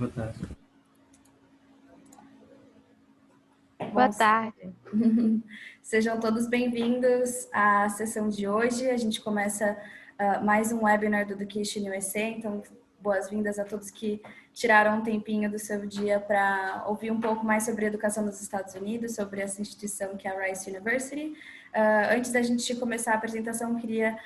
Boa tarde. Boa tarde. Sejam todos bem-vindos à sessão de hoje. A gente começa mais um webinar do EducationUSA, então boas-vindas a todos que tiraram um tempinho do seu dia para ouvir um pouco mais sobre a educação nos Estados Unidos, sobre essa instituição que é a Rice University. Antes da gente começar a apresentação, queria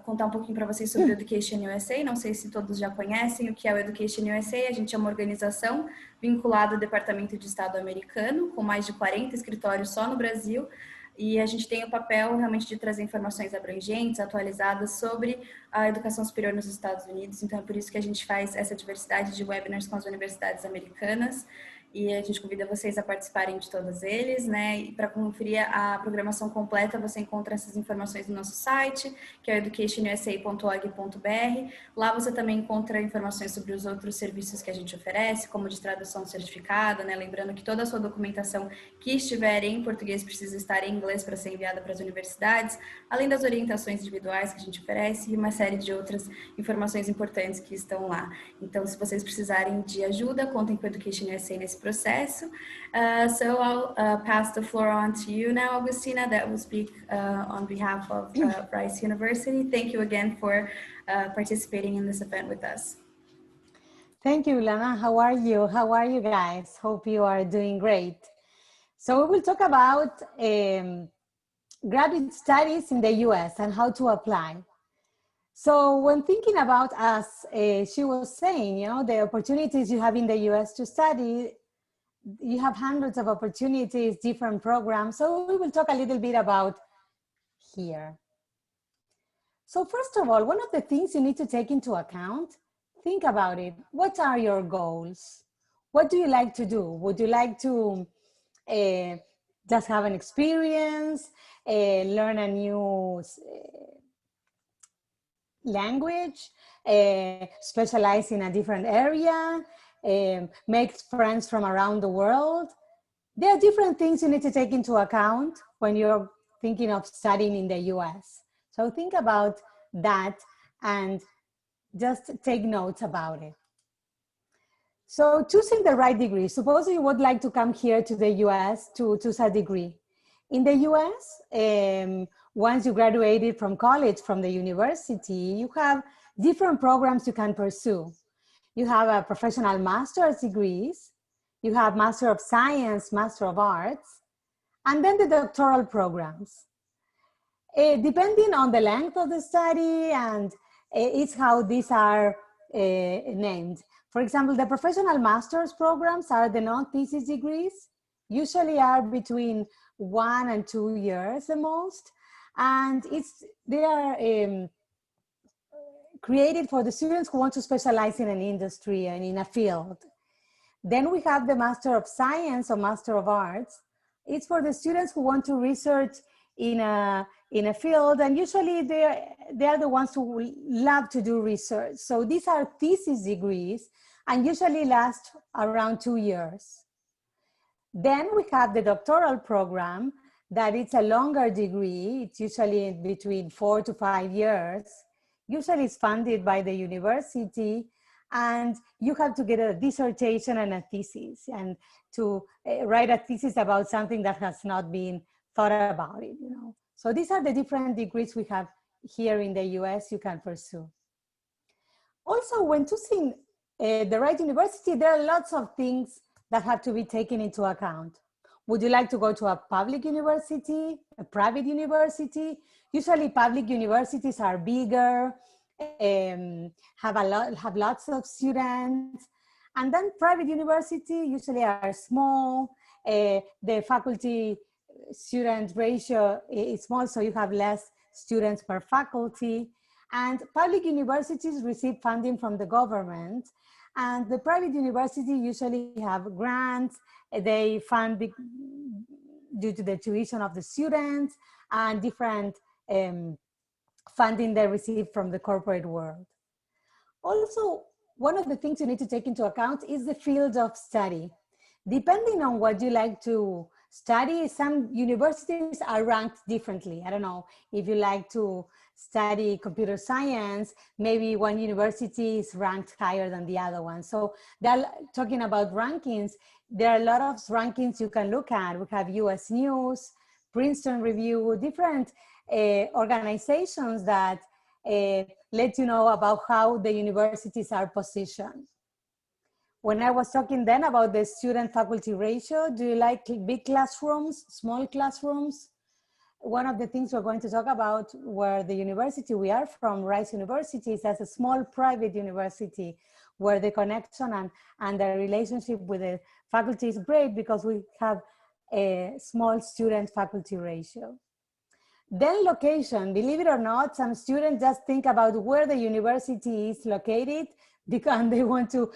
contar um pouquinho para vocês sobre o EducationUSA. Não sei se todos já conhecem o que é o EducationUSA. A gente é uma organização vinculada ao Departamento de Estado americano, com mais de 40 escritórios só no Brasil, e a gente tem o papel realmente de trazer informações abrangentes, atualizadas sobre a educação superior nos Estados Unidos. Então é por isso que a gente faz essa diversidade de webinars com as universidades americanas, e a gente convida vocês a participarem de todos eles, né? E para conferir a programação completa, você encontra essas informações no nosso site, que é educationusa.org.br. Lá você também encontra informações sobre os outros serviços que a gente oferece, como de tradução certificada, né? Lembrando que toda a sua documentação que estiver em português precisa estar em inglês para ser enviada para as universidades, além das orientações individuais que a gente oferece e uma série de outras informações importantes que estão lá. Então, se vocês precisarem de ajuda, contem com o EducationUSA nesse processo. So I'll pass the floor on to you now, Agustina, that will speak on behalf of Rice University. Thank you again for participating in this event with us. Thank you, Lana. How are you? How are you guys? Hope you are doing great. So we will talk about graduate studies in the US and how to apply. So when thinking about, as she was saying, you know, the opportunities you have in the US to study, you have hundreds of opportunities, different programs. So we will talk a little bit about here. So first of all, one of the things you need to take into account, think about it. What are your goals? What do you like to do? Would you like to just have an experience, learn a new language, specialize in a different area, make friends from around the world? There are different things you need to take into account when you're thinking of studying in the US. So think about that and just take notes about it. So choosing the right degree. Suppose you would like to come here to the US to choose a degree. In the US, once you graduated from college, from the university, you have different programs you can pursue. You have a professional master's degrees, you have Master of Science, Master of Arts, and then the doctoral programs. Depending on the length of the study, and it's how these are named. For example, the professional master's programs are the non-thesis degrees, usually are between 1 and 2 years the most, and they are created for the students who want to specialize in an industry and in a field. Then we have the Master of Science or Master of Arts. It's for the students who want to research in a field, and usually they are the ones who love to do research. So these are thesis degrees and usually last around 2 years. Then we have the doctoral program, that it's a longer degree. It's usually between 4 to 5 years. Usually it's funded by the university, and you have to get a dissertation and a thesis, and to write a thesis about something that has not been thought about it, you know. So these are the different degrees we have here in the US you can pursue. Also, when choosing the right university, there are lots of things that have to be taken into account. Would you like to go to a public university, a private university? Usually public universities are bigger, have lots of students, and then private university usually are small. The faculty student ratio is small, so you have less students per faculty. And public universities receive funding from the government, and the private university usually have grants. They fund due to the tuition of the students and different funding they receive from the corporate world. Also, one of the things you need to take into account is the field of study. Depending on what you like to study. Some universities are ranked differently. I don't know if you like to study computer science, maybe one university is ranked higher than the other one. So they're talking about rankings. There are a lot of rankings you can look at. We have US News, Princeton Review, different organizations that let you know about how the universities are positioned. When I was talking then about the student-faculty ratio, do you like big classrooms, small classrooms? One of the things we're going to talk about where the university we are from, Rice University, is as a small private university where the connection and the relationship with the faculty is great because we have a small student-faculty ratio. Then location, believe it or not, some students just think about where the university is located because they want to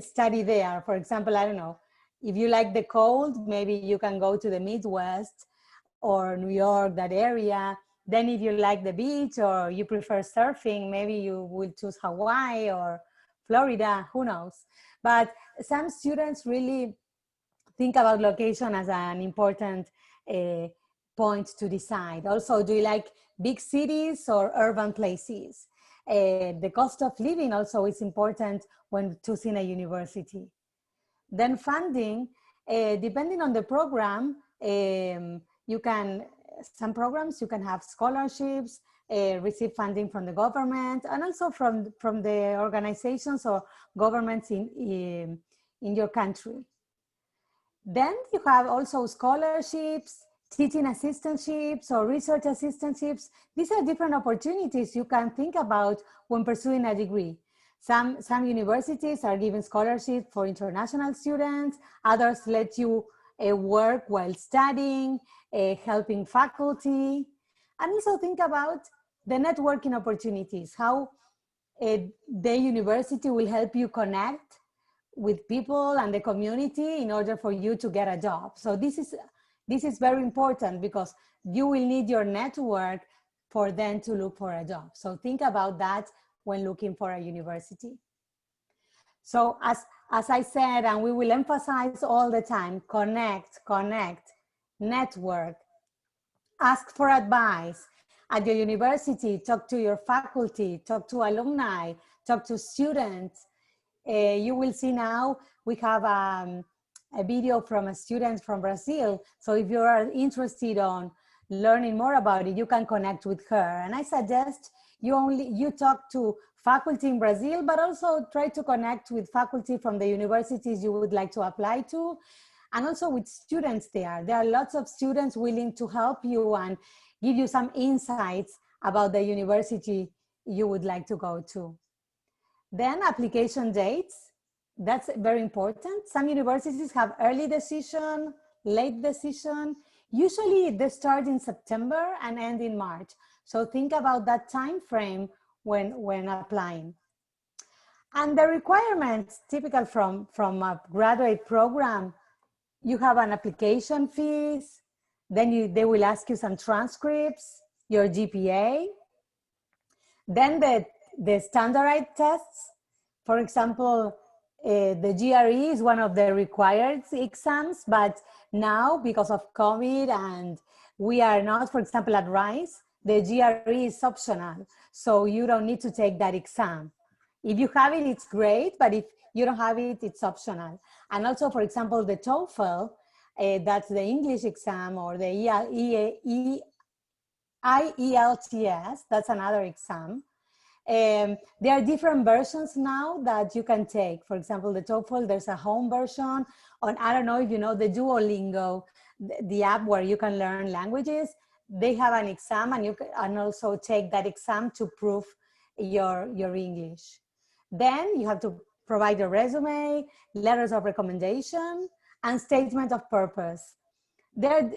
study there. For example, I don't know, if you like the cold, maybe you can go to the Midwest or New York, that area. Then if you like the beach or you prefer surfing, maybe you will choose Hawaii or Florida, who knows. But some students really think about location as an important point to decide. Also, do you like big cities or urban places? The cost of living also is important when choosing a university. Then funding, depending on the program, you can, some programs you can have scholarships, receive funding from the government, and also from the organizations or governments in your country. Then you have also scholarships, teaching assistantships or research assistantships. These are different opportunities you can think about when pursuing a degree. Some universities are giving scholarships for international students, others let you work while studying, helping faculty. And also think about the networking opportunities, how the university will help you connect with people and the community in order for you to get a job. So this is very important because you will need your network for them to look for a job. So think about that when looking for a university. So as I said, and we will emphasize all the time, connect, network, ask for advice. At your university, talk to your faculty, talk to alumni, talk to students. You will see now we have a video from a student from Brazil. So if you are interested on learning more about it, you can connect with her. And I suggest you talk to faculty in Brazil, but also try to connect with faculty from the universities you would like to apply to, and also with students there. There are lots of students willing to help you and give you some insights about the university you would like to go to. Then application dates, that's very important. Some universities have early decision, late decision. Usually they start in September and end in March. So think about that time frame when applying. And the requirements typical from a graduate program, you have an application fees, then they will ask you some transcripts, your GPA, then the standardized tests. For example, the GRE is one of the required exams, but now because of COVID and we are not, for example, at Rice, the GRE is optional. So you don't need to take that exam. If you have it, it's great, but if you don't have it, it's optional. And also, for example, the TOEFL, that's the English exam, or the IELTS, that's another exam. There are different versions now that you can take. For example, the TOEFL, there's a home version. I don't know if you know the Duolingo, the app where you can learn languages. They have an exam, and you can also take that exam to prove your English. Then you have to provide a resume, letters of recommendation, and statement of purpose. There are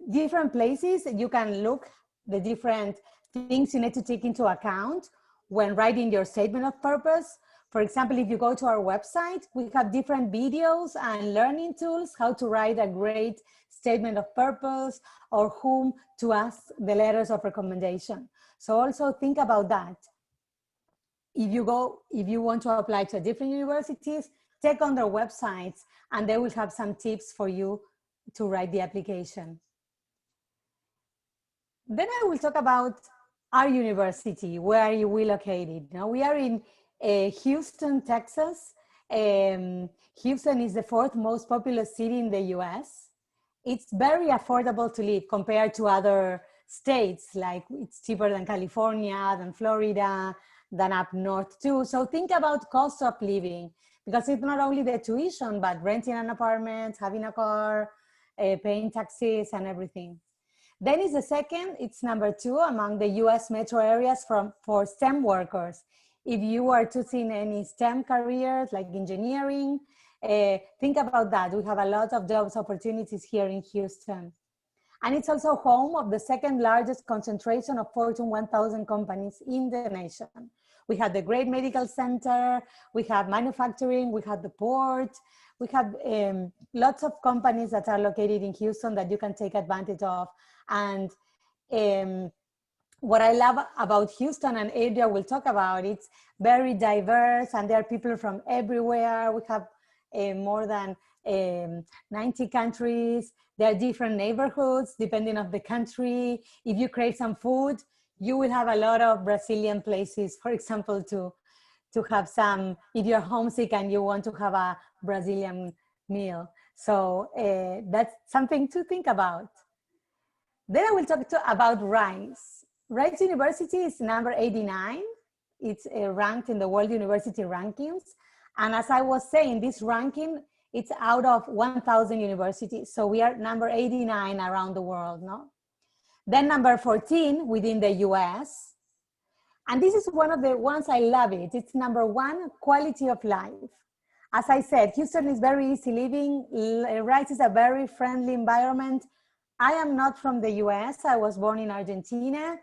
different places you can look the different things you need to take into account when writing your statement of purpose. For example, if you go to our website, we have different videos and learning tools, how to write a great statement of purpose or whom to ask the letters of recommendation. So also think about that. If you want to apply to different universities, check on their websites and they will have some tips for you to write the application. Then I will talk about our university. Where are we located? Now we are in Houston, Texas. Houston is the 4th most populous city in the US. It's very affordable to live compared to other states, like it's cheaper than California, than Florida, than up north too. So think about cost of living, because it's not only the tuition, but renting an apartment, having a car, paying taxes and everything. Then is the second, it's number 2 among the US metro areas for STEM workers. If you are choosing any STEM careers like engineering, think about that. We have a lot of jobs opportunities here in Houston. And it's also home of the 2nd largest concentration of Fortune 1000 companies in the nation. We have the great medical center, we have manufacturing, we have the port, we have lots of companies that are located in Houston that you can take advantage of. And what I love about Houston, and Adria will talk about, it's very diverse and there are people from everywhere. We have more than 90 countries. There are different neighborhoods depending on the country. If you crave some food, you will have a lot of Brazilian places, for example, to have some, if you're homesick and you want to have a Brazilian meal. So that's something to think about. Then I will talk about Rice. Rice University is number 89. It's ranked in the World University Rankings. And as I was saying, this ranking, it's out of 1,000 universities. So we are number 89 around the world, no? Then number 14 within the US. And this is one of the ones I love it. It's number 1, quality of life. As I said, Houston is very easy living. Rice is a very friendly environment. I am not from the US. I was born in Argentina.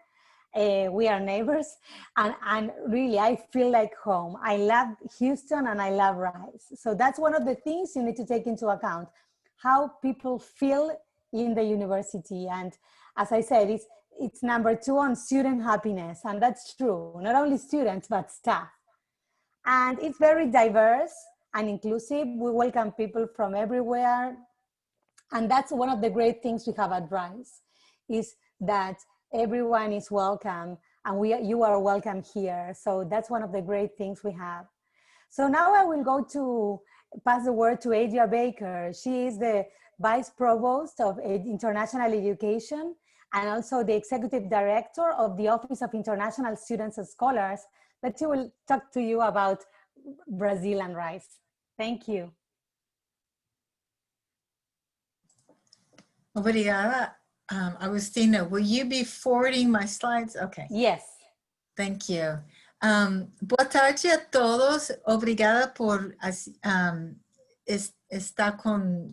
We are neighbors. And really, I feel like home. I love Houston and I love Rice. So that's one of the things you need to take into account, how people feel in the university. And as I said, it's number 2 on student happiness. And that's true, not only students, but staff. And it's very diverse and inclusive. We welcome people from everywhere. And that's one of the great things we have at Rice, is that everyone is welcome and you are welcome here. So that's one of the great things we have. So now I will go to pass the word to Adria Baker. She is the Vice Provost of International Education and also the Executive Director of the Office of International Students and Scholars, that she will talk to you about Brazil and Rice. Thank you. Obrigada. Agustina, will you be forwarding my slides? Okay. Yes. Thank you. Boa tarde a todos. Obrigada por estar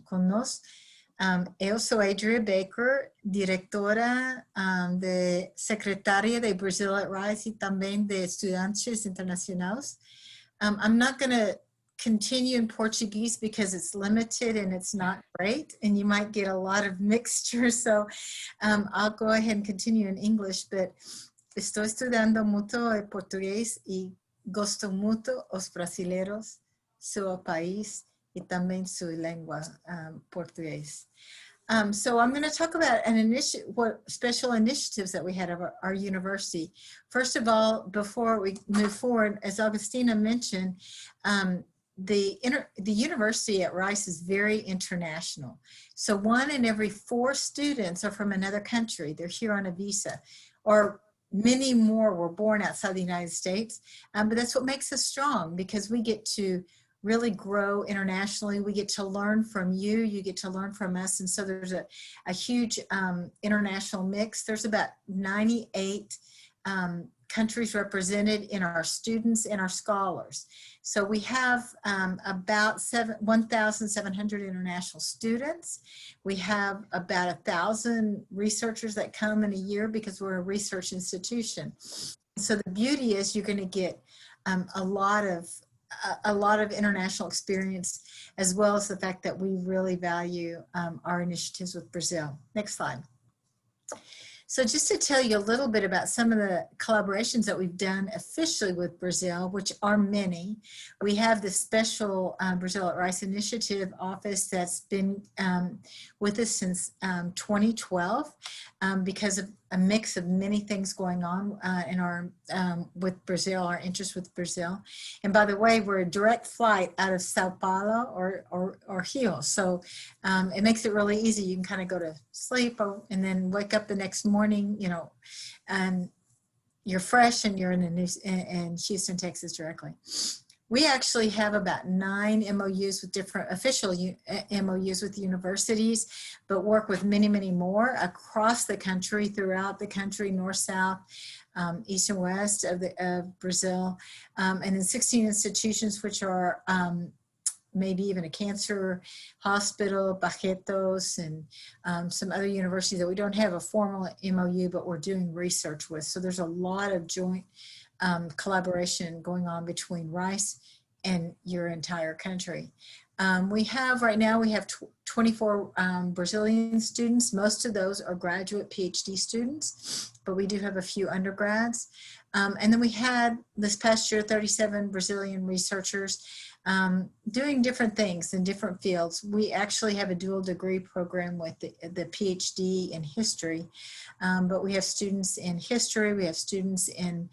conosco. Eu sou Adria Baker, diretora de secretária de Brazil at Rice e também de estudantes internacionais. I'm not going to continue in Portuguese because it's limited and it's not great and you might get a lot of mixture, so I'll go ahead and continue in English, but estou estudando muito português e gosto muito os brasileiros, seu país e também sua língua português. So I'm going to talk about what special initiatives that we had at our university. First of all, before we move forward, as Agustina mentioned, the university at Rice is very international. So 1 in every 4 students are from another country. They're here on a visa, or many more were born outside the United States. But that's what makes us strong, because we get to really grow internationally. We get to learn from you, you get to learn from us. And so there's a huge international mix. There's about 98 countries represented in our students and our scholars. So we have about 1,700 international students. We have about 1,000 researchers that come in a year because we're a research institution. So the beauty is you're going to get a lot of international experience, as well as the fact that we really value our initiatives with Brazil. Next slide. So just to tell you a little bit about some of the collaborations that we've done officially with Brazil, which are many. We have the special Brazil at Rice Initiative office that's been with us since 2012 because of a mix of many things going on in our with Brazil, our interest with Brazil. And by the way, we're a direct flight out of Sao Paulo or Rio. So it makes it really easy. You can kind of go to sleep and then wake up the next morning, you know, and you're fresh and you're in Houston, Texas directly. We actually have about 9 MOUs with different official MOUs with universities, but work with many, many more across the country, throughout the country, north, south, east and west of Brazil, and then 16 institutions, which are maybe even a cancer hospital, Barretos, and some other universities that we don't have a formal MOU, but we're doing research with. So there's a lot of joint collaboration going on between Rice and your entire country. Right now we have 24 Brazilian students. Most of those are graduate PhD students, but we do have a few undergrads. And then we had this past year 37 Brazilian researchers doing different things in different fields. We actually have a dual degree program with the PhD in history, but we have students in history, we have students in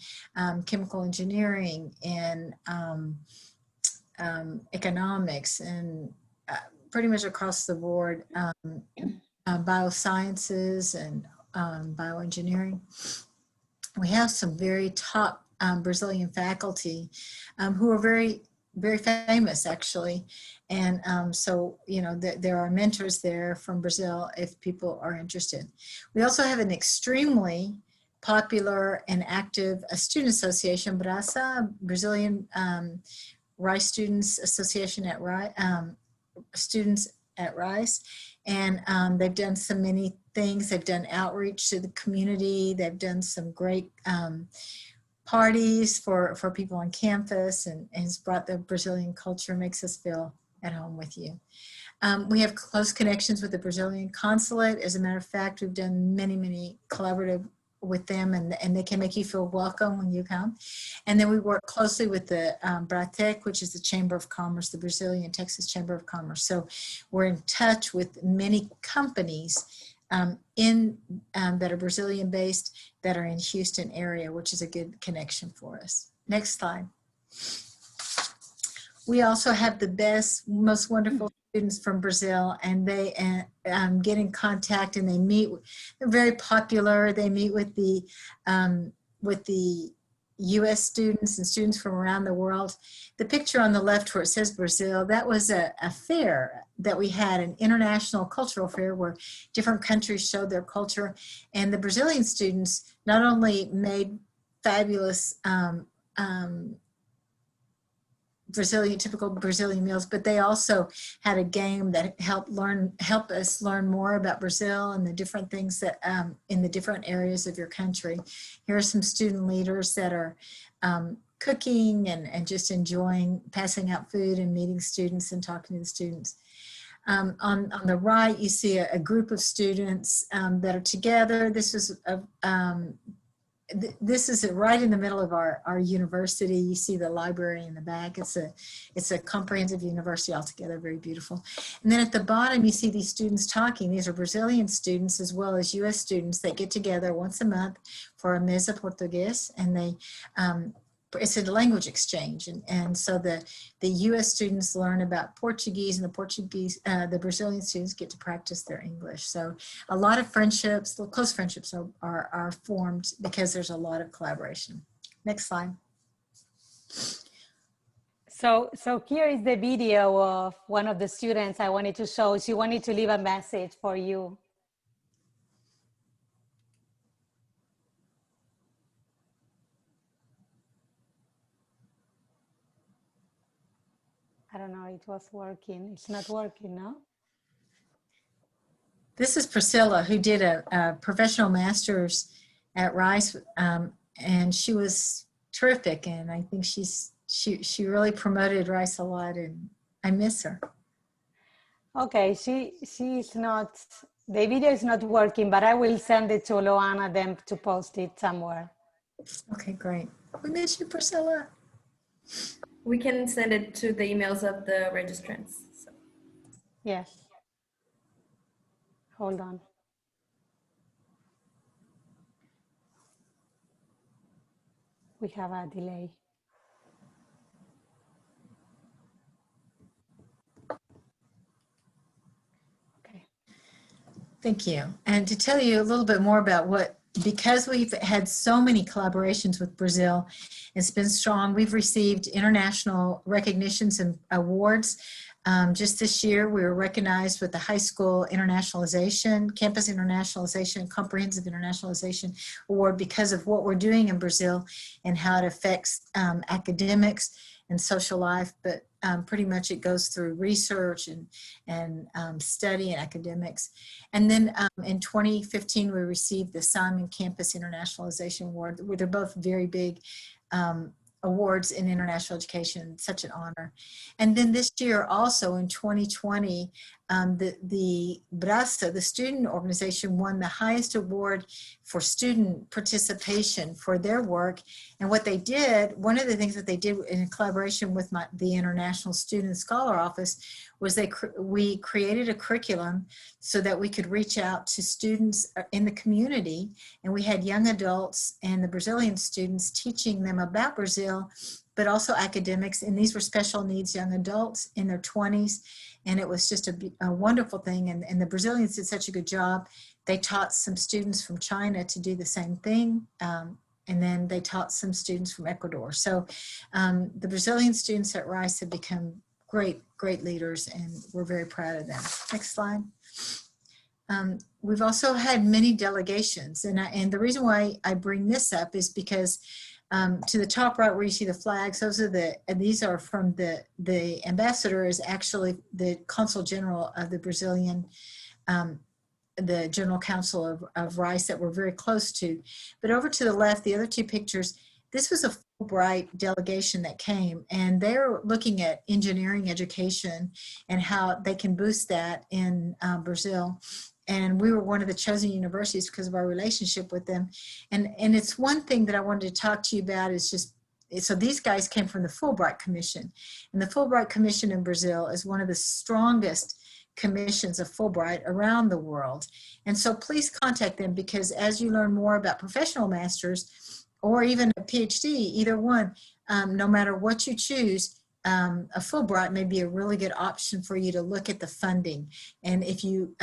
chemical engineering, and economics, and pretty much across the board, biosciences and bioengineering. We have some very top Brazilian faculty who are very famous, actually. And so, you know, there are mentors there from Brazil if people are interested. We also have an extremely popular and active student association, BRASA, Brazilian Rice Students Association at Rice, students at Rice. And they've done so many things. They've done outreach to the community. They've done some great parties for people on campus, and has brought the Brazilian culture, makes us feel at home with you. We have close connections with the Brazilian consulate. As a matter of fact, we've done many collaborative with them, and they can make you feel welcome when you come. And then we work closely with the BRATEC, which is the Chamber of Commerce, the Brazilian Texas Chamber of Commerce. So we're in touch with many companies that are Brazilian based, that are in Houston area, which is a good connection for us. Next slide. We also have the best, most wonderful students from Brazil, and they get in contact, and they meet. They're very popular. They meet with the U.S. students and students from around the world. The picture on the left where it says Brazil, that was a fair that we had, an international cultural fair where different countries showed their culture. And the Brazilian students not only made fabulous typical Brazilian meals, but they also had a game that helped us learn more about Brazil and the different things that in the different areas of your country. Here are some student leaders that are cooking and just enjoying passing out food and meeting students and talking to the students. On the right, you see a group of students that are together. This is right in the middle of our university. You see the library in the back. It's a comprehensive university altogether, very beautiful. And then at the bottom, you see these students talking. These are Brazilian students as well as U.S. students that get together once a month for a mesa português, and they it's a language exchange, and so the U.S. students learn about Portuguese, and the Brazilian students get to practice their English. So a lot of friendships, close friendships are formed because there's a lot of collaboration. Next slide. So here is the video of one of the students I wanted to show. She wanted to leave a message for you. I don't know, it was working. It's not working, no? This is Priscilla, who did a professional master's at Rice, and she was terrific, and I think she really promoted Rice a lot, and I miss her. Okay, she's not The video is not working, but I will send it to Loana then to post it somewhere. Okay, great. We miss you, Priscilla. We can send it to the emails of the registrants. So. Yes. Hold on. We have a delay. Okay. Thank you. And to tell you a little bit more about because we've had so many collaborations with Brazil, it's been strong. We've received international recognitions and awards. Just this year, we were recognized with the High School Internationalization, Campus Internationalization, Comprehensive Internationalization Award because of what we're doing in Brazil and how it affects academics and social life, but pretty much it goes through research and study and academics. And then in 2015, we received the Simon Campus Internationalization Award, where they're both very big awards in international education, such an honor. And then this year also in 2020, the BRASA, the student organization, won the highest award for student participation for their work. And what they did, one of the things that they did in collaboration with the International Student Scholar Office was we created a curriculum so that we could reach out to students in the community, and we had young adults and the Brazilian students teaching them about Brazil, but also academics, and these were special needs young adults in their 20s, and it was just a wonderful thing, and the Brazilians did such a good job. They taught some students from China to do the same thing, and then they taught some students from Ecuador. So the Brazilian students at Rice have become great leaders, and we're very proud of them. Next slide. We've also had many delegations, and the reason why I bring this up is because to the top right where you see the flags, these are from the ambassador is actually the consul general of the Brazilian, the General Council of Rice that we're very close to. But over to the left, the other two pictures, this was a Fulbright delegation that came, and they're looking at engineering education and how they can boost that in Brazil. And we were one of the chosen universities because of our relationship with them. And it's one thing that I wanted to talk to you about is just, so these guys came from the Fulbright Commission. And the Fulbright Commission in Brazil is one of the strongest commissions of Fulbright around the world. And so please contact them, because as you learn more about professional masters or even a PhD, either one, no matter what you choose, a Fulbright may be a really good option for you to look at the funding. And if you,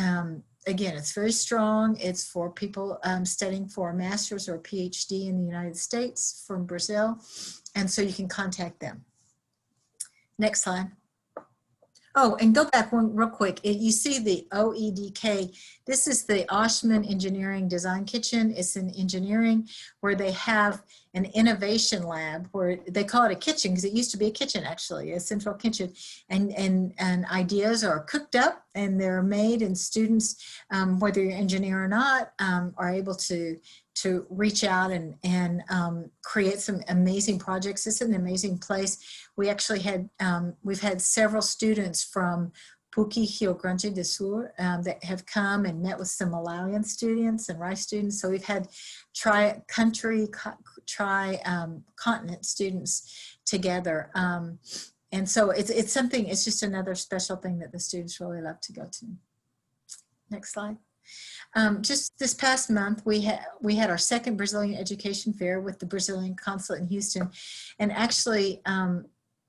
again, it's very strong. It's for people studying for a master's or a PhD in the United States from Brazil. And so you can contact them. Next slide. Oh, and go back one real quick. You see the OEDK. This is the Oshman Engineering Design Kitchen. It's in engineering where they have an innovation lab where they call it a kitchen because it used to be a kitchen, actually, a central kitchen. And ideas are cooked up and they're made, and students, whether you're an engineer or not, are able to reach out and create some amazing projects. It's an amazing place. We actually had, we've had several students from PUC Rio Grande do Sul that have come and met with some Malawian students and Rice students. So we've had continent students together. And so it's something, it's just another special thing that the students really love to go to. Next slide. Just this past month, we had our second Brazilian Education Fair with the Brazilian Consulate in Houston. And actually,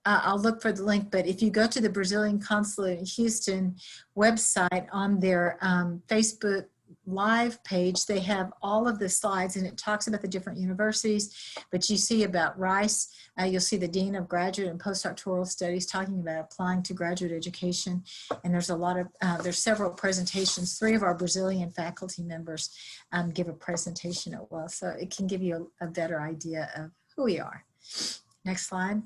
I'll look for the link, but if you go to the Brazilian Consulate in Houston website on their Facebook Live page, they have all of the slides, and it talks about the different universities. But you see about Rice, you'll see the Dean of Graduate and Postdoctoral Studies talking about applying to graduate education. And there's a lot of, there's several presentations. 3 of our Brazilian faculty members give a presentation as well. So it can give you a better idea of who we are. Next slide.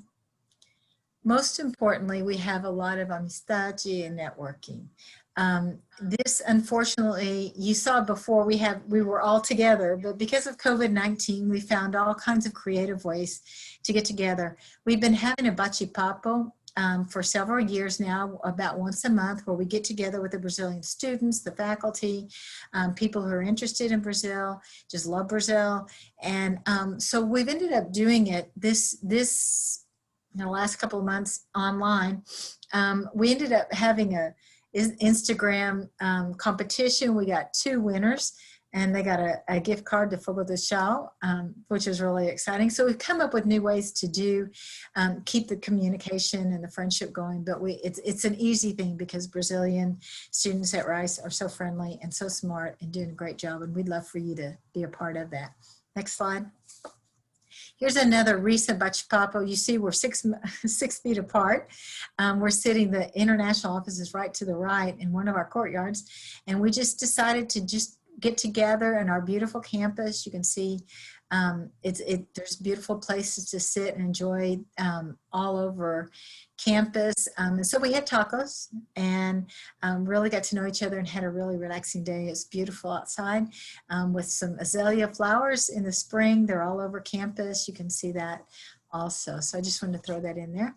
Most importantly, we have a lot of amistade and networking. This, unfortunately, you saw before we were all together, but because of COVID-19, we found all kinds of creative ways to get together. We've been having a bate-papo for several years now, about once a month, where we get together with the Brazilian students, the faculty, people who are interested in Brazil, just love Brazil. And so we've ended up doing it this in the last couple of months online. We ended up having a Instagram competition. We got 2 winners, and they got a gift card to Fogo de Chão, which is really exciting. So we've come up with new ways to do, keep the communication and the friendship going, but it's an easy thing because Brazilian students at Rice are so friendly and so smart and doing a great job, and we'd love for you to be a part of that. Next slide. Here's another recent bate-papo. You see we're 6 feet apart. We're sitting, the international office is right to the right in one of our courtyards, and we just decided to just get together in our beautiful campus. You can see there's beautiful places to sit and enjoy all over campus. And so we had tacos and really got to know each other and had a really relaxing day. It's beautiful outside with some azalea flowers in the spring. They're all over campus. You can see that also. So I just wanted to throw that in there.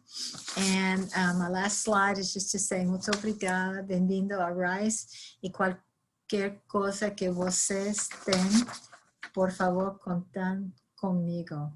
And my last slide is just to say, muito obrigada, bem-vindo a Rice, y qualquer cosa que vocês têm, por favor, contan comigo.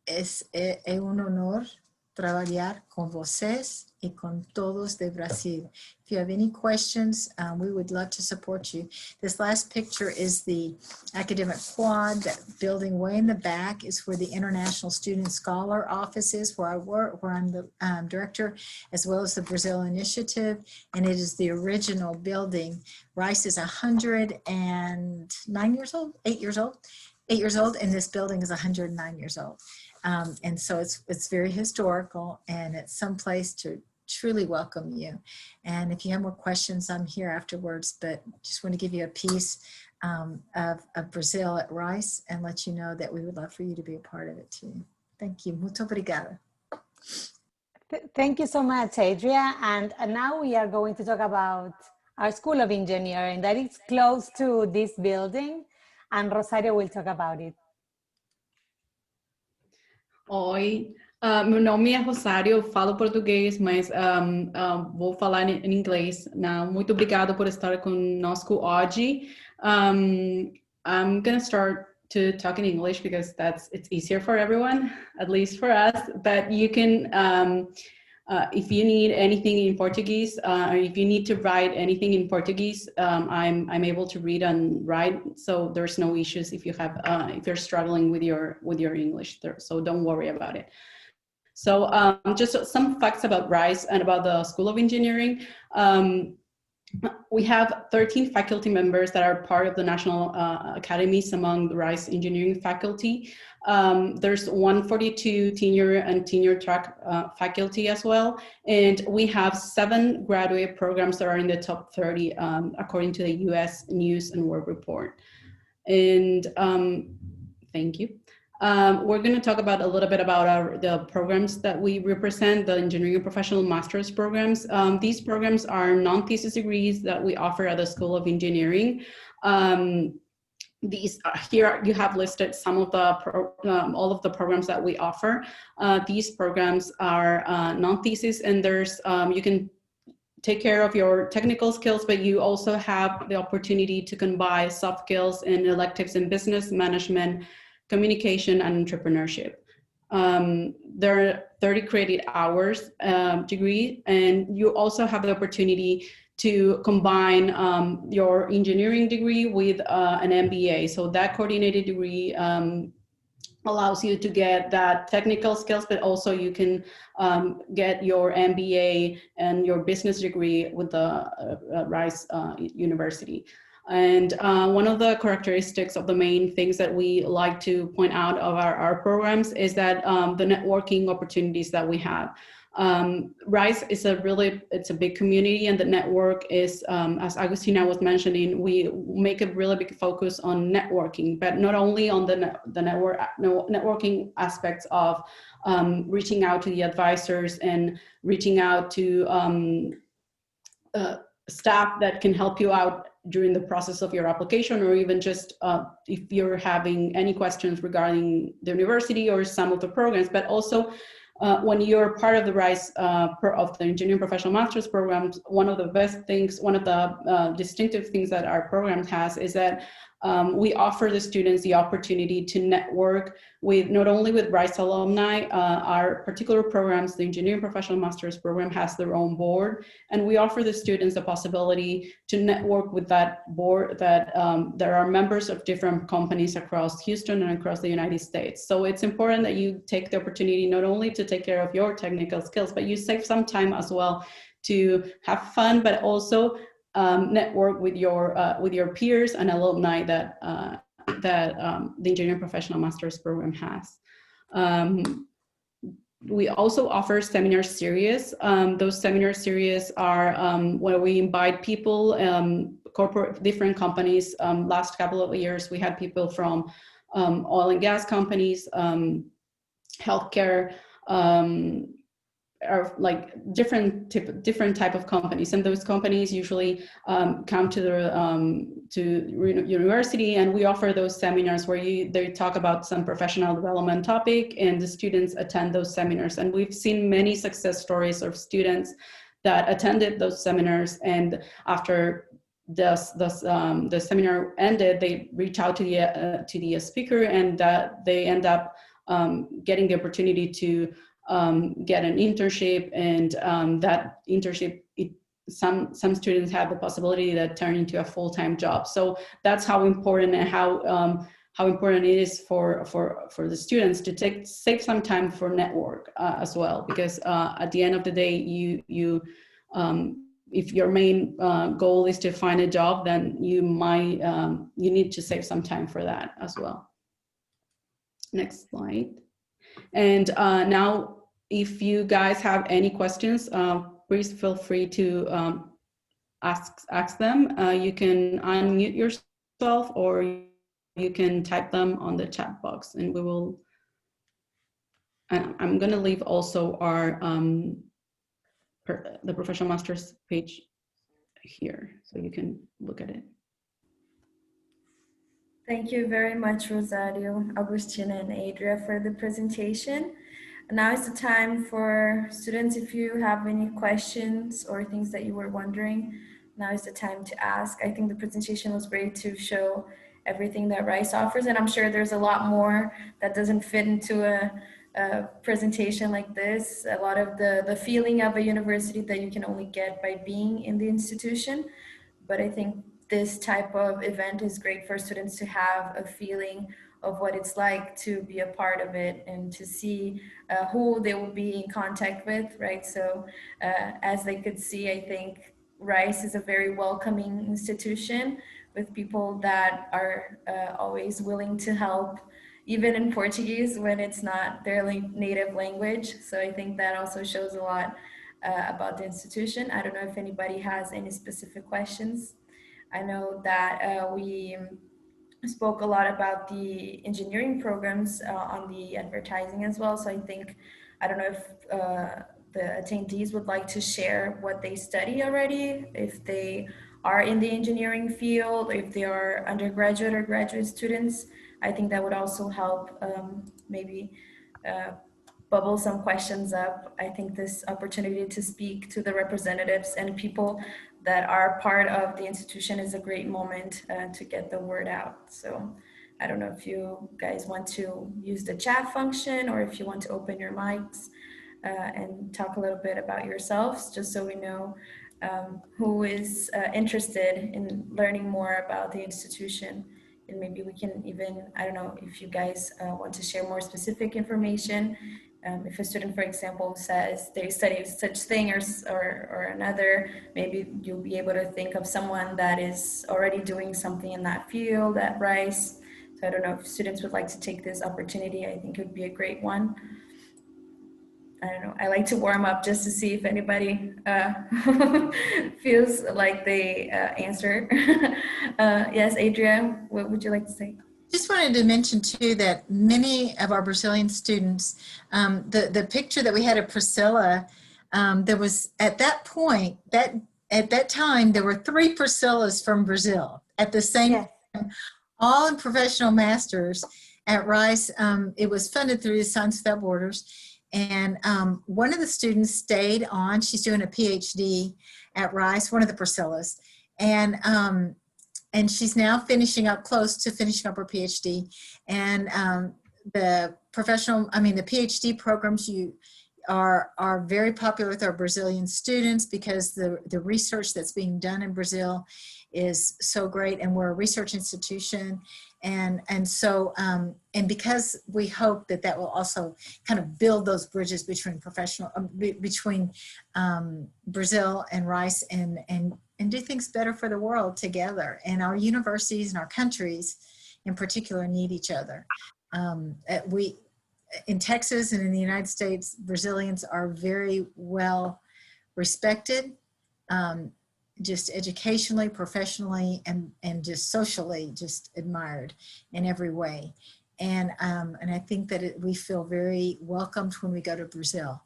É honor trabalhar com vocês e com todos de Brasil. If you have any questions, we would love to support you. This last picture is the academic quad. That building way in the back is where the International Student Scholar Office is, where I work, where I'm the director, as well as the Brazil Initiative, and it is the original building. Rice is 109 years old, 8 years old, 8 years old, and this building is 109 years old. And so it's very historical, and it's someplace to truly welcome you. And if you have more questions, I'm here afterwards, but just want to give you a piece of Brazil at Rice and let you know that we would love for you to be a part of it too. Thank you. Muito obrigada. Thank you so much, Adria. And now we are going to talk about our School of Engineering that is close to this building, and Rosario will talk about it. Oi, meu nome é Rosario, eu falo português, mas vou falar em inglês. Muito obrigado por estar conosco hoje. I'm going to start to talk in English because it's easier for everyone, at least for us. But you can, if you need anything in Portuguese, or if you need to write anything in Portuguese, I'm able to read and write, so there's no issues if you have if you're struggling with your English. So don't worry about it. So just some facts about Rice and about the School of Engineering. We have 13 faculty members that are part of the national academies among the Rice engineering faculty. There's 142 tenure and tenure track faculty as well. And we have 7 graduate programs that are in the top 30 according to the US News and World Report. And thank you. We're going to talk about a little bit about the programs that we represent, the engineering and professional master's programs. These programs are non-thesis degrees that we offer at the School of Engineering. These here you have listed some of the all of the programs that we offer. These programs are non-thesis, and there's you can take care of your technical skills, but you also have the opportunity to combine soft skills and electives in business management, communication, and entrepreneurship. There are 30 credit hours degree, and you also have the opportunity to combine your engineering degree with an MBA. So that coordinated degree allows you to get that technical skills, but also you can get your MBA and your business degree with the Rice University. And one of the characteristics of the main things that we like to point out of our programs is that the networking opportunities that we have. Rice is it's a big community, and the network is, as Agustina was mentioning, we make a really big focus on networking, but not only on the networking aspects of reaching out to the advisors and reaching out to staff that can help you out during the process of your application, or even just if you're having any questions regarding the university or some of the programs, but also when you're part of the RISE of the Engineering Professional Master's programs, one of the best things, one of the distinctive things that our program has is that we offer the students the opportunity to network with not only with RISE alumni. Our particular programs, the Engineering Professional Master's program, has their own board, and we offer the students the possibility to network with that board that there are members of different companies across Houston and across the United States. So it's important that you take the opportunity not only to take care of your technical skills, but you save some time as well to have fun, but also network with your peers and alumni that the Engineering Professional Master's program has. We also offer seminar series. Those seminar series are where we invite people, different companies. Last couple of years, we had people from oil and gas companies, healthcare, are like different type of companies, and those companies usually come to the university, and we offer those seminars where they talk about some professional development topic, and the students attend those seminars. And we've seen many success stories of students that attended those seminars, and after the seminar ended, they reach out to the speaker, and they end up getting the opportunity to get an internship, and that internship, some students have the possibility that turn into a full-time job. So that's how important and how important it is for the students to save some time for network as well, because at the end of the day, you if your main goal is to find a job, then you need to save some time for that as well. Next slide. And now, if you guys have any questions, please feel free to ask them. You can unmute yourself, or you can type them on the chat box, and we will. I'm going to leave also our the Professional Masters page here, so you can look at it. Thank you very much, Rosario, Agustina, and Adria, for the presentation. Now is the time for students, if you have any questions or things that you were wondering, now is the time to ask. I think the presentation was great to show everything that RISE offers, and I'm sure there's a lot more that doesn't fit into a presentation like this. A lot of the feeling of a university that you can only get by being in the institution. But I think this type of event is great for students to have a feeling of what it's like to be a part of it, and to see who they will be in contact with, right? So as they could see, I think RISE is a very welcoming institution with people that are always willing to help, even in Portuguese when it's not their native language. So I think that also shows a lot about the institution. I don't know if anybody has any specific questions. I know that we spoke a lot about the engineering programs on the advertising as well. So I don't know if the attendees would like to share what they study already, if they are in the engineering field, if they are undergraduate or graduate students. I think that would also help maybe bubble some questions up. I think this opportunity to speak to the representatives and people that are part of the institution is a great moment to get the word out. So I don't know if you guys want to use the chat function, or if you want to open your mics and talk a little bit about yourselves, just so we know who is interested in learning more about the institution. And maybe we can even, I don't know if you guys want to share more specific information. If a student, for example, says they study such thing or another, maybe you'll be able to think of someone that is already doing something in that field at RISE. So I don't know if students would like to take this opportunity. I think it would be a great one. I don't know. I like to warm up just to see if anybody feels like they answer. Yes, Adria, what would you like to say? Just wanted to mention too that many of our Brazilian students, the picture that we had of Priscilla, there was at that point, at that time, there were 3 Priscillas from Brazil at the same time, all in professional masters at RISE. It was funded through the Science Without Borders. And one of the students stayed on. She's doing a PhD at Rice, one of the Priscillas. And she's now close to finishing up her PhD. And the PhD programs are very popular with our Brazilian students because the research that's being done in Brazil is so great, and we're a research institution. And so because we hope that will also kind of build those bridges between between Brazil and Rice and do things better for the world together. And our universities and our countries in particular need each other. In Texas and in the United States, Brazilians are very well respected, just educationally, professionally, and just socially, just admired in every way. And I think that we feel very welcomed when we go to Brazil.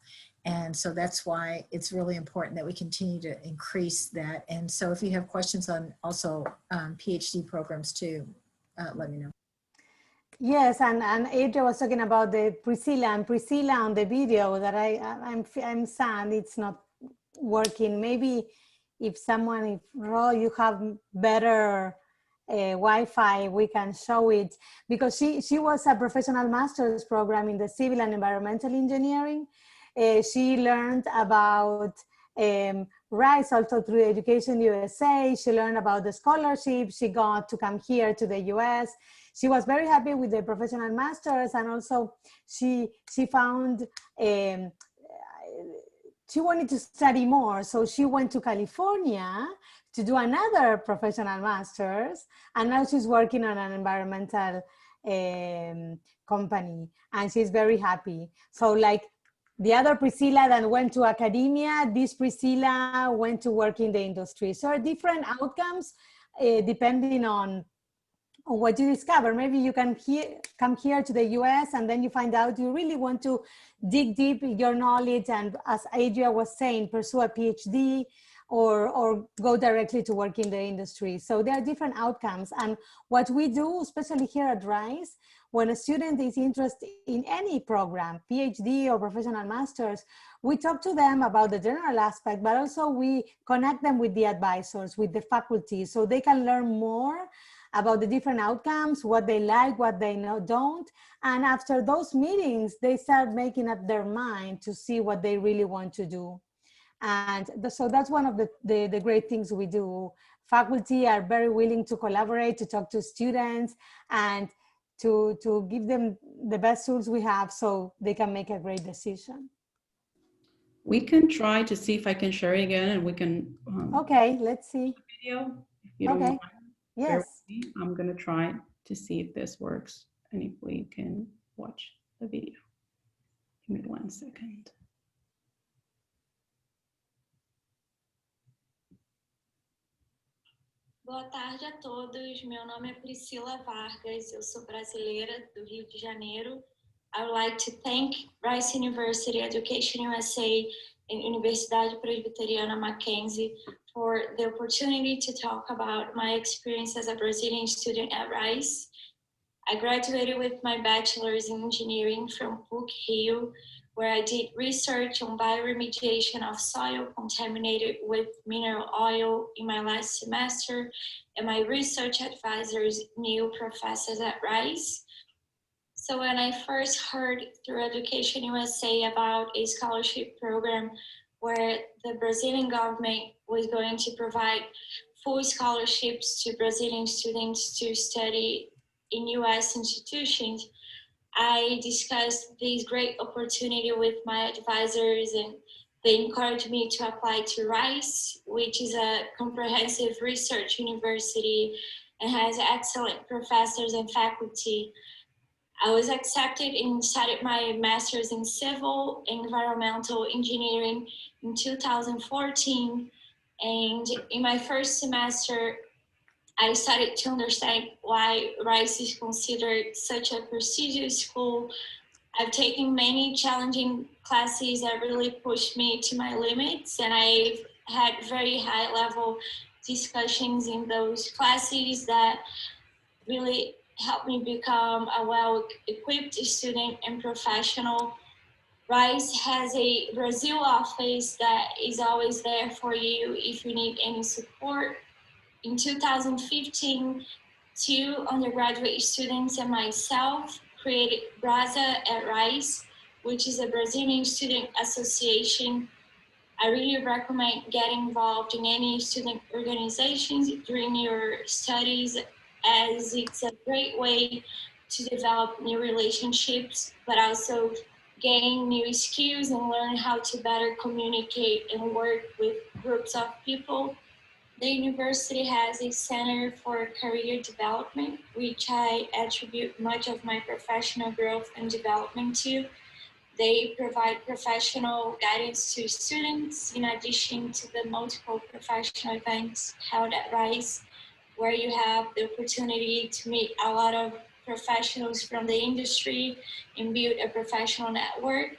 And so that's why it's really important that we continue to increase that. And so if you have questions on also PhD programs too, let me know. Yes, and Adria was talking about the Priscilla on the video that I'm sad it's not working. Maybe if Ro, you have better Wi-Fi, we can show it, because she was a professional master's program in the civil and environmental engineering. She learned about Rice also through EducationUSA. She learned about the scholarship. She got to come here to the US. She was very happy with the professional masters, and also she found she wanted to study more. So she went to California to do another professional master's, and now she's working on an environmental company, and she's very happy. So like the other Priscilla that went to academia, this Priscilla went to work in the industry. So different outcomes depending on what you discover. Maybe you can come here to the US and then you find out you really want to dig deep in your knowledge, and as Adria was saying, pursue a PhD or go directly to work in the industry. So there are different outcomes. And what we do, especially here at Rice, when a student is interested in any program, PhD or professional masters, we talk to them about the general aspect, but also we connect them with the advisors, with the faculty, so they can learn more about the different outcomes, what they like, what they don't. And after those meetings, they start making up their mind to see what they really want to do. And so that's one of the great things we do. Faculty are very willing to collaborate, to talk to students, and to give them the best tools we have so they can make a great decision. We can try to see if I can share it again, and we can okay, let's see video if you don't mind. Yes, I'm gonna try to see if this works and if we can watch the video. Give me 1 second. Boa tarde a todos. Meu nome é Priscila Vargas. Eu sou brasileira do Rio de Janeiro. I would like to thank Rice University, EducationUSA, and Universidade Presbiteriana Mackenzie for the opportunity to talk about my experience as a Brazilian student at Rice. I graduated with my bachelor's in engineering from PUC-Rio, where I did research on bioremediation of soil contaminated with mineral oil in my last semester, and my research advisors knew professors at Rice. So when I first heard through EducationUSA about a scholarship program where the Brazilian government was going to provide full scholarships to Brazilian students to study in US institutions, I discussed this great opportunity with my advisors, and they encouraged me to apply to Rice, which is a comprehensive research university and has excellent professors and faculty. I was accepted and started my master's in civil and environmental engineering in 2014. And in my first semester, I started to understand why Rice is considered such a prestigious school. I've taken many challenging classes that really pushed me to my limits, and I've had very high level discussions in those classes that really helped me become a well-equipped student and professional. Rice has a Brazil office that is always there for you if you need any support. In 2015, 2 undergraduate students and myself created Brasa at Rice, which is a Brazilian student association. I really recommend getting involved in any student organizations during your studies, as it's a great way to develop new relationships, but also gain new skills and learn how to better communicate and work with groups of people. The university has a Center for Career Development, which I attribute much of my professional growth and development to. They provide professional guidance to students in addition to the multiple professional events held at Rice, where you have the opportunity to meet a lot of professionals from the industry and build a professional network.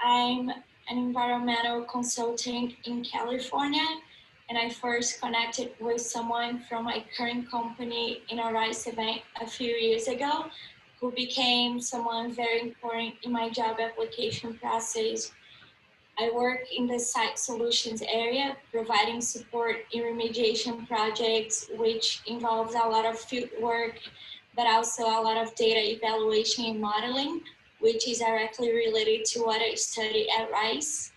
I'm an environmental consultant in California, and I first connected with someone from my current company in a Rice event a few years ago, who became someone very important in my job application process. I work in the site solutions area, providing support in remediation projects, which involves a lot of field work, but also a lot of data evaluation and modeling, which is directly related to what I studied at Rice.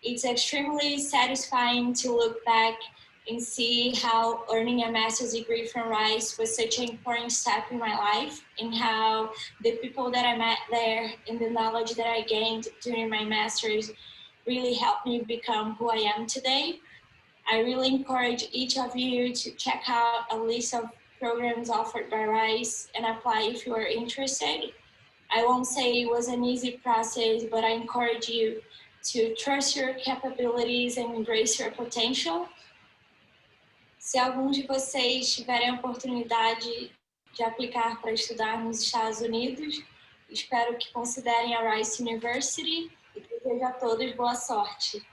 It's extremely satisfying to look back and see how earning a master's degree from Rice was such an important step in my life, and how the people that I met there and the knowledge that I gained during my master's really helped me become who I am today. I really encourage each of you to check out a list of programs offered by Rice and apply if you are interested. I won't say it was an easy process, but I encourage you to trust your capabilities and embrace your potential. Se algum de vocês tiverem a oportunidade de aplicar para estudar nos Estados Unidos, espero que considerem a Rice University e desejo a todos boa sorte.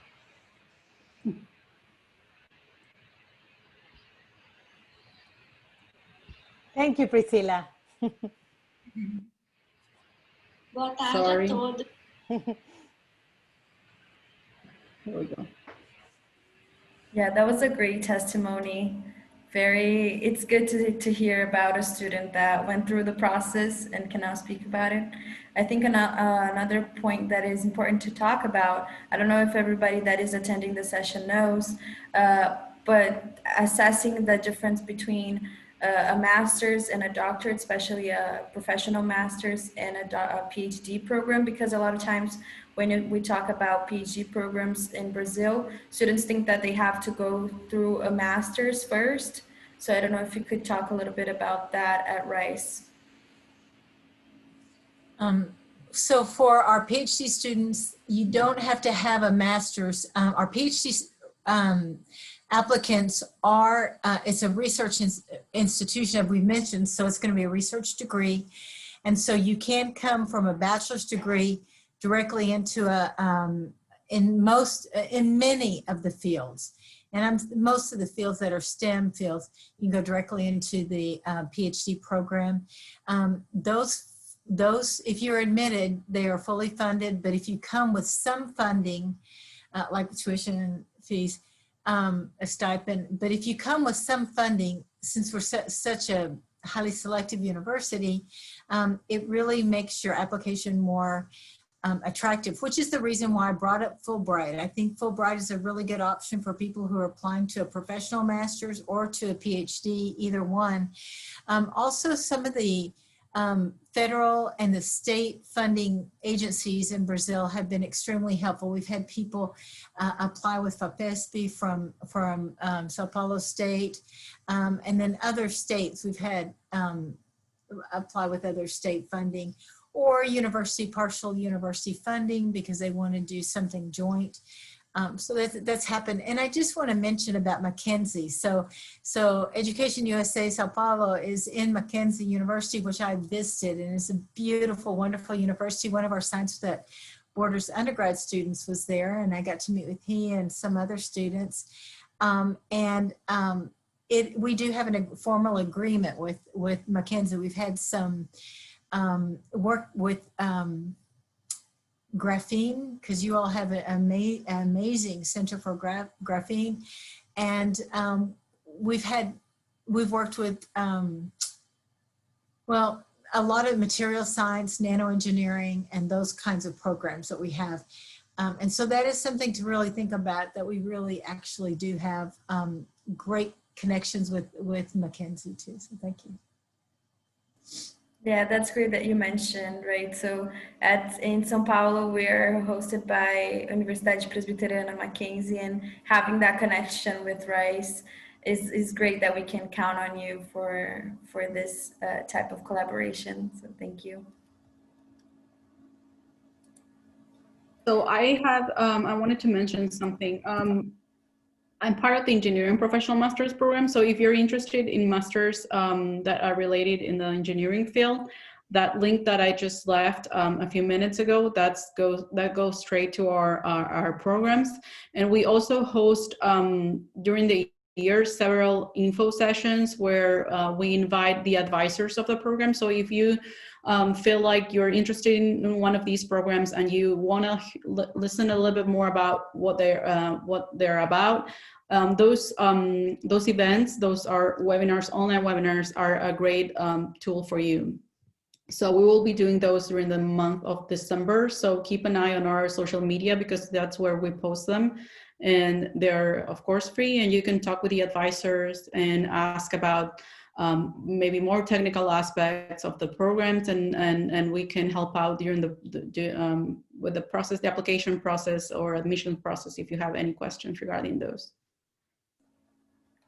Thank you, Priscilla. Boa tarde a todos. Here we go. Yeah, that was a great testimony. It's good to hear about a student that went through the process and can now speak about it. I think another point that is important to talk about, I don't know if everybody that is attending the session knows, but assessing the difference between a master's and a doctorate, especially a professional master's and a PhD program, because a lot of times when we talk about PhD programs in Brazil, students think that they have to go through a master's first. So I don't know if you could talk a little bit about that at Rice. So for our PhD students, you don't have to have a master's. Our PhD applicants are, it's a research institution that we mentioned, so it's going to be a research degree. And so you can come from a bachelor's degree directly into in many of the fields. And most of the fields that are STEM fields, you can go directly into the PhD program. Those, if you're admitted, they are fully funded, but if you come with some funding, like tuition fees, a stipend, but if you come with some funding, since we're such a highly selective university, it really makes your application more attractive, which is the reason why I brought up Fulbright. I think Fulbright is a really good option for people who are applying to a professional master's or to a PhD, either one. Also, some of the federal and the state funding agencies in Brazil have been extremely helpful. We've had people apply with FAPESP from Sao Paulo State, and then other states we've had apply with other state funding, or partial university funding because they want to do something joint. So that's happened. And I just want to mention about Mackenzie. So EducationUSA Sao Paulo is in Mackenzie University, which I visited, and it's a beautiful, wonderful university. One of our Science Without Borders undergrad students was there, and I got to meet with he and some other students. We do have a formal agreement with Mackenzie. We've had some work with graphene, because you all have an amazing Center for Graphene. And we've worked with, well, a lot of material science, nanoengineering, and those kinds of programs that we have. And so that is something to really think about, that we really actually do have great connections with Mackenzie too. So thank you. Yeah, that's great that you mentioned, right? So in São Paulo, we're hosted by Universidade Presbiteriana Mackenzie, and having that connection with Rice is great that we can count on you for this type of collaboration. So thank you. So I wanted to mention something. I'm part of the engineering professional master's program. So if you're interested in masters that are related in the engineering field, that link that I just left a few minutes ago, that goes straight to our programs. And we also host during the year several info sessions where we invite the advisors of the program. So if you feel like you're interested in one of these programs and you want to listen a little bit more about what they're about, those events, those are webinars, online webinars, are a great tool for you. So we will be doing those during the month of December. So keep an eye on our social media, because that's where we post them. And they're of course free, and you can talk with the advisors and ask about maybe more technical aspects of the programs, and we can help out during with the process, the application process or admission process, if you have any questions regarding those.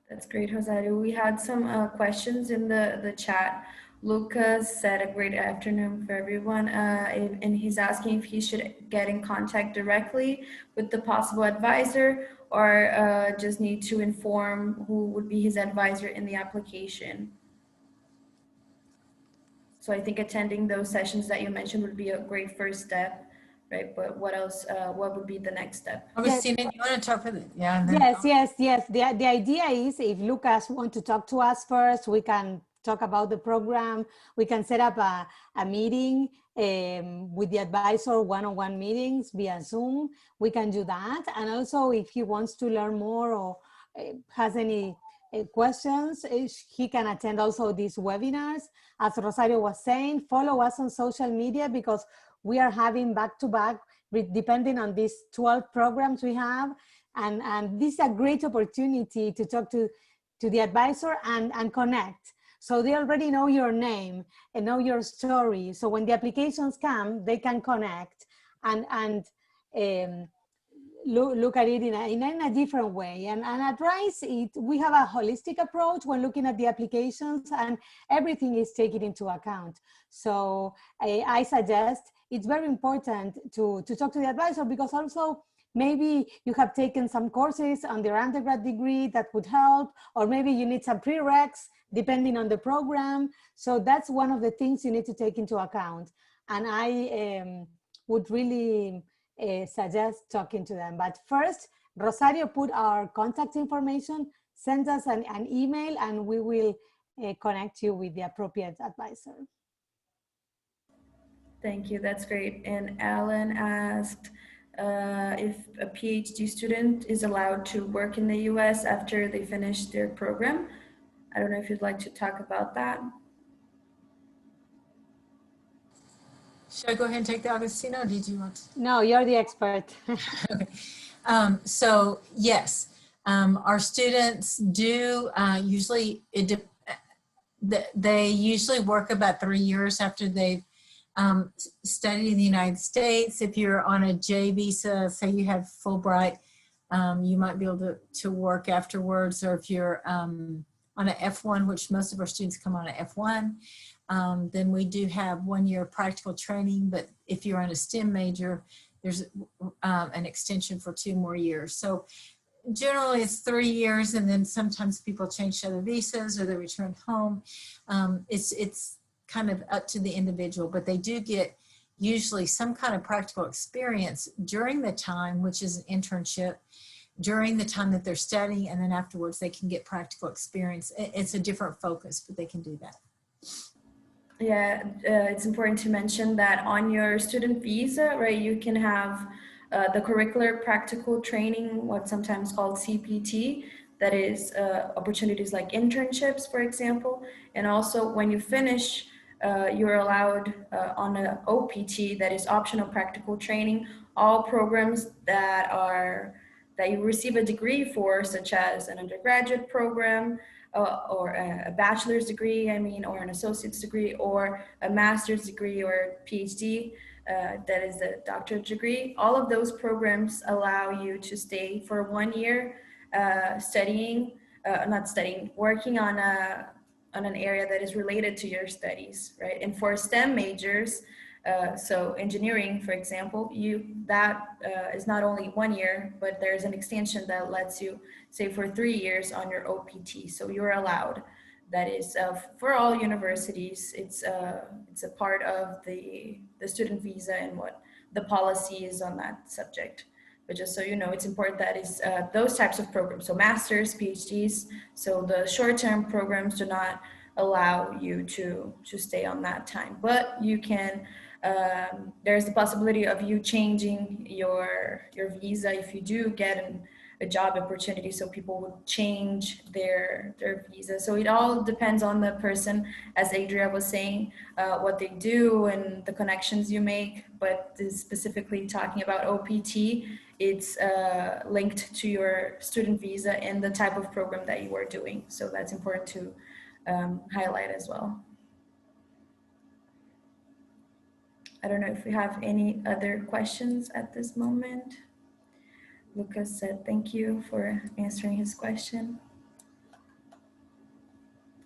That's great, Rosario. We had some questions in the chat. Lucas said a great afternoon for everyone, and he's asking if he should get in contact directly with the possible advisor, or just need to inform who would be his advisor in the application. So I think attending those sessions that you mentioned would be a great first step, right? But what else, what would be the next step? Agustina, you want to talk for the, yeah. Yes. The idea is, if Lucas wants to talk to us first, we can talk about the program. We can set up a meeting with the advisor, one-on-one meetings via Zoom. We can do that. And also, if he wants to learn more or has any questions, he can attend also these webinars. As Rosario was saying, follow us on social media, because we are having back-to-back, depending on these 12 programs we have. And this is a great opportunity to talk to the advisor and connect. So they already know your name and know your story. So when the applications come, they can connect and look at it in a different way. And at Rice, we have a holistic approach when looking at the applications, and everything is taken into account. So I suggest it's very important to talk to the advisor, because also maybe you have taken some courses on their undergrad degree that would help, or maybe you need some prereqs depending on the program. So that's one of the things you need to take into account. And I would really suggest talking to them. But first, Rosario put our contact information, send us an email, and we will connect you with the appropriate advisor. Thank you, that's great. And Alan asked if a PhD student is allowed to work in the US after they finish their program. I don't know if you'd like to talk about that. Should I go ahead and take the Agustina, or did you want to? No, you're the expert. Okay. So yes, our students do usually, they usually work about 3 years after they've studied in the United States. If you're on a J visa, say you have Fulbright, you might be able to work afterwards. Or if you're on an F1, which most of our students come on an F1, then we do have 1 year practical training. But if you're on a STEM major, there's an extension for 2 more years. So generally it's 3 years, and then sometimes people change to other visas or they return home. It's kind of up to the individual, but they do get usually some kind of practical experience during the time, which is an internship, during the time that they're studying, and then afterwards they can get practical experience. It's a different focus, but they can do that. Yeah, it's important to mention that on your student visa, right, you can have the curricular practical training, what's sometimes called CPT, that is opportunities like internships, for example. And also when you finish, you're allowed on an OPT, that is optional practical training, all programs that you receive a degree for, such as an undergraduate program, or a bachelor's degree, or an associate's degree, or a master's degree, or PhD, that is a doctorate degree. All of those programs allow you to stay for 1 year working on an area that is related to your studies, right? And for STEM majors, so engineering, for example, that is not only 1 year, but there's an extension that lets you stay for 3 years on your OPT. So you're allowed. That is for all universities. It's a part of the student visa and what the policy is on that subject. But just so you know, it's important that is those types of programs. So masters, PhDs. So the short-term programs do not allow you to stay on that time, but you can. There's the possibility of you changing your visa if you do get a job opportunity, so people would change their visa. So it all depends on the person, as Adria was saying, what they do and the connections you make. But specifically talking about OPT, it's linked to your student visa and the type of program that you are doing. So that's important to highlight as well. I don't know if we have any other questions at this moment. Lucas said thank you for answering his question.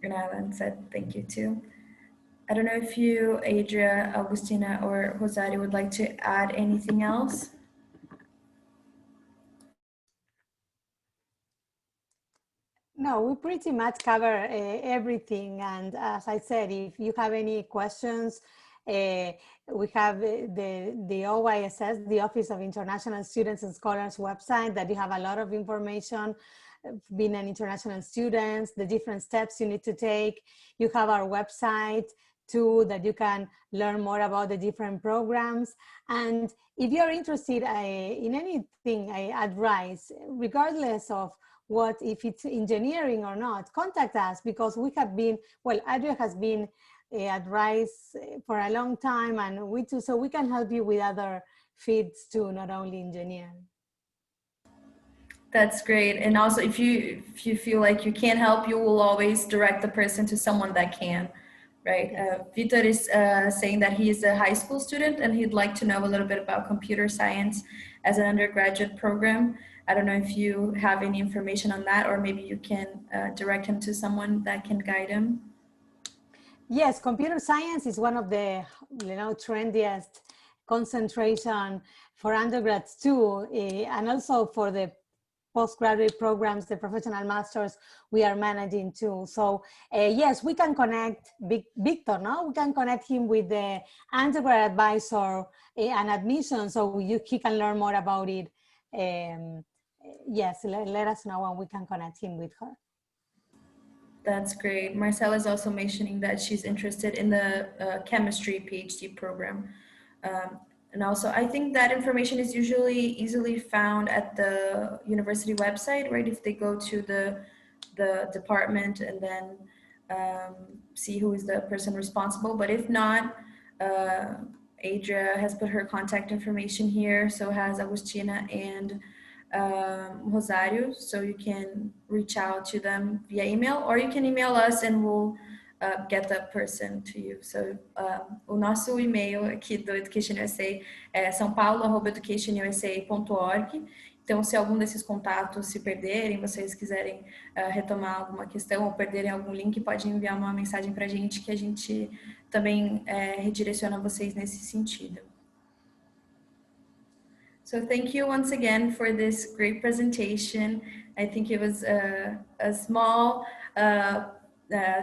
And Alan said thank you too. I don't know if you, Adria, Agustina, or Rosario would like to add anything else. No, we pretty much cover everything. And as I said, if you have any questions, we have the OISS, the Office of International Students and Scholars website, that you have a lot of information, being an international student, the different steps you need to take. You have our website too, that you can learn more about the different programs. And if you're interested in anything at Rice, regardless of if it's engineering or not, contact us, because we have been, well, Adria has been at Rice for a long time, and we too, so we can help you with other fields too, not only engineering. That's great. And also, if you feel like you can't help, you will always direct the person to someone that can, right? Vitor is saying that he is a high school student and he'd like to know a little bit about computer science as an undergraduate program. I don't know if you have any information on that, or maybe you can direct him to someone that can guide him. Yes, computer science is one of the trendiest concentration for undergrads too, and also for the postgraduate programs, the professional masters we are managing too. So yes, we can connect Victor, no? We can connect him with the undergrad advisor and admission, so he can learn more about it. Yes, let us know and we can connect him with her. That's great. Marcella is also mentioning that she's interested in the chemistry PhD program. And also, I think that information is usually easily found at the university website, right? If they go to the department and then see who is the person responsible. But if not, Adria has put her contact information here, so has Agustina and Rosario, so you can reach out to them via email, or you can email us and we'll get that person to you. So o nosso e-mail aqui do EducationUSA é saopaulo@educationusa.org. Então, se algum desses contatos se perderem, vocês quiserem retomar alguma questão ou perderem algum link, pode enviar uma mensagem para a gente, que a gente também redireciona vocês nesse sentido. So thank you once again for this great presentation. I think it was a small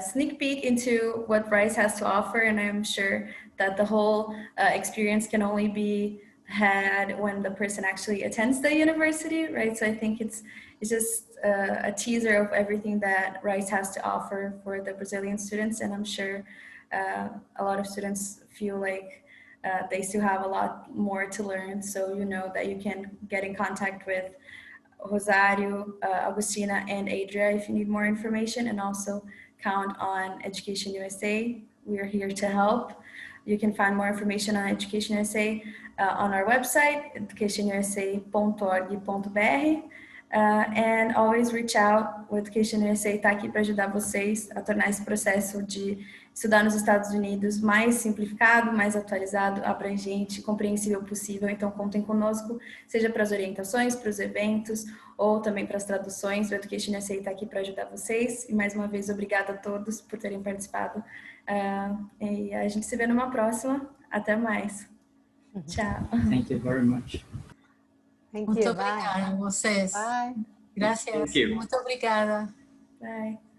sneak peek into what Rice has to offer, and I'm sure that the whole experience can only be had when the person actually attends the university, right? So I think it's just a teaser of everything that Rice has to offer for the Brazilian students, and I'm sure a lot of students feel like they still have a lot more to learn. So you know that you can get in contact with Rosario, Agustina, and Adria if you need more information, and also count on Education USA. We are here to help. You can find more information on Education USA on our website, educationusa.org.br, and always reach out. O Education USA está aqui para ajudar vocês a tornar esse processo de estudar nos Estados Unidos mais simplificado, mais atualizado, abrangente, compreensível possível. Então, contem conosco, seja para as orientações, para os eventos, ou também para as traduções. O Education USA está aqui para ajudar vocês. E, mais uma vez, obrigada a todos por terem participado. E a gente se vê numa próxima. Até mais. Tchau. Thank you very much. Thank Muito you. obrigada a vocês. Bye. Graças. Thank you. Muito obrigada. Bye.